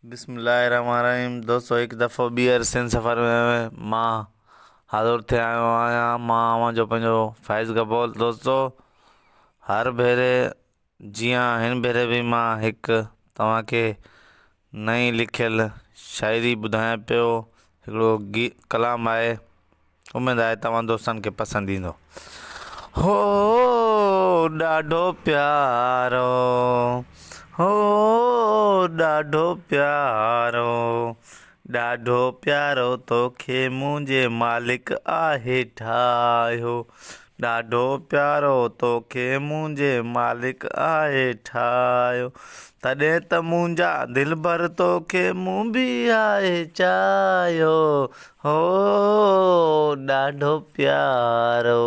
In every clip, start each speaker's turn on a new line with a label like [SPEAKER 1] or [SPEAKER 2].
[SPEAKER 1] बिस्मिल्लाहिर्रहमानिर्रहीम। दोस्तों, एक दफ़ो ॿीहर सिंध सफ़र में मां हाज़िर थिया आहियां। मां जो पंहिंजो फैज़ कबूल। दोस्तों, हर भेरे जियां हिन भेरे भी मां हिकु तव्हांखे नई लिखियल शायरी ॿुधायां पियो। हिकिड़ो कलाम आहे, उमेद आहे तव्हां दोस्तनि खे पसंदि ईंदो। हो ॾाढो प्यारो, हो ॾाढो प्यारो, ॾाढो प्यारो तोखे मुंहिंजे मालिक आहे ठाहियो। ॾाढो प्यारो तोखे मुंहिंजे मालिक आहे ठाहियो। तॾहिं त मुंहिंजा दिलि भर तोखे मूं बि आहे चाहियो। हो ॾाढो प्यारो,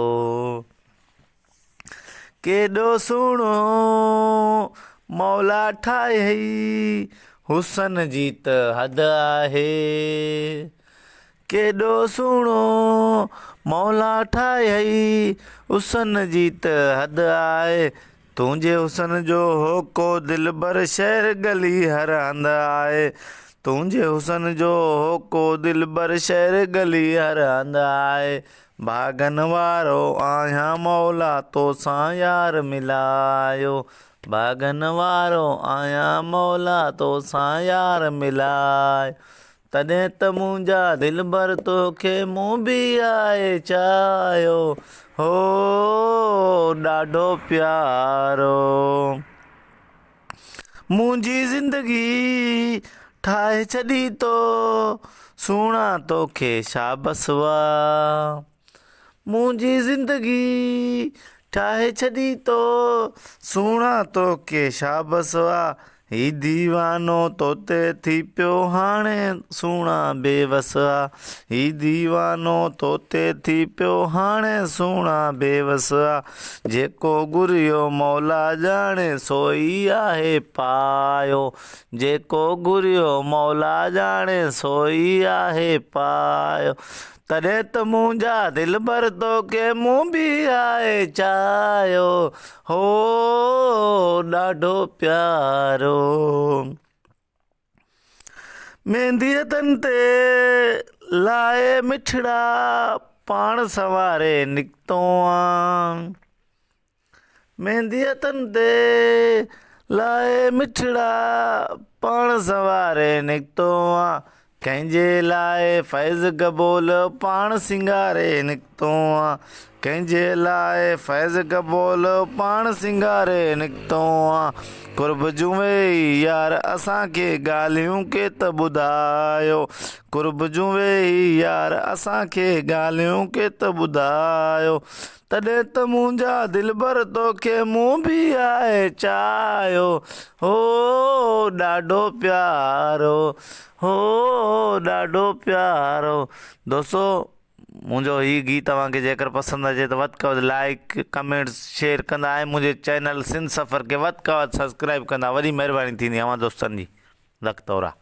[SPEAKER 1] केॾो सुहिणो मौला ठाही, हुसन जी त हद आहे। केॾो सुहिणो मौला ठाही, हुसन जी त हद आहे। तुंहिंजे हुसन जो होको दिल भर शहर गली हर हंधि आहे। तुंहिंजे हुसन जो होको दिल भर शहर गली हर हंधि आहे। भागन वारो आहियां मौला तोसां यार मिलायो। भागन वारो आहियां मौला तोसां यार मिलायो। तॾहिं त मुंहिंजा दिल भर तोखे मूं बि आहे चाहियो। हो ॾाढो प्यारो, मुंहिंजी ज़िंदगी ठाहे छॾी तो सुहिणा तोखे शाबस वाह। मुंहिंजी ज़िंदगी ठाहे छॾी तो सुहिणा तोखे शाबस वाह। ही दीवानो तोते थी पियो हाणे सुहिणा बेवस आ। ही दीवानो तोते थी पियो हाणे सुहिणा बेवस आ। जेको घुरियो मौला ॼाणे सोई आहे पायो। जेको घुरियो मौला ॼाणे सोई आहे पायो। तॾहिं त मुंहिंजा दिल भर तोखे मूं बि आहे चाहियो। हो ॾाढो प्यारो, मेहंदीअ तन ते लाए मिठड़ा पाण सवारे निकितो आ। मेहंदीअ तन ते लाए मिठड़ा पाण सवारे निकितो आ। कंहिंजे लाइ फैज़ कबूल पाण सिंगारे निकितो आ। कंहिंजे लाइ फैज़ कबूल पाण सिंगारे निकितो आ। कुर्ब जूं वेही यार असांखे ॻाल्हियूं के त ॿुधायो। कुर्ब जूं वेही यार असांखे ॻाल्हियूं के त ॿुधायो। तॾहिं त मुंहिंजा दिल भर तोखे मूं बि आहे चाहियो। हो ॾाढो प्यारो, हो ॾाढो प्यारो। दोस्तों, मुंहिंजो हीउ गीत तव्हांखे जेकर पसंदि अचे त वधि में वधि लाइक कमेंट्स शेयर कंदा ऐं मुंहिंजे चैनल सिंध सफ़र खे वधि में वधि सब्सक्राइब कंदा। वॾी महिरबानी थींदी अव्हां दोस्तनि जी। लख तौरा।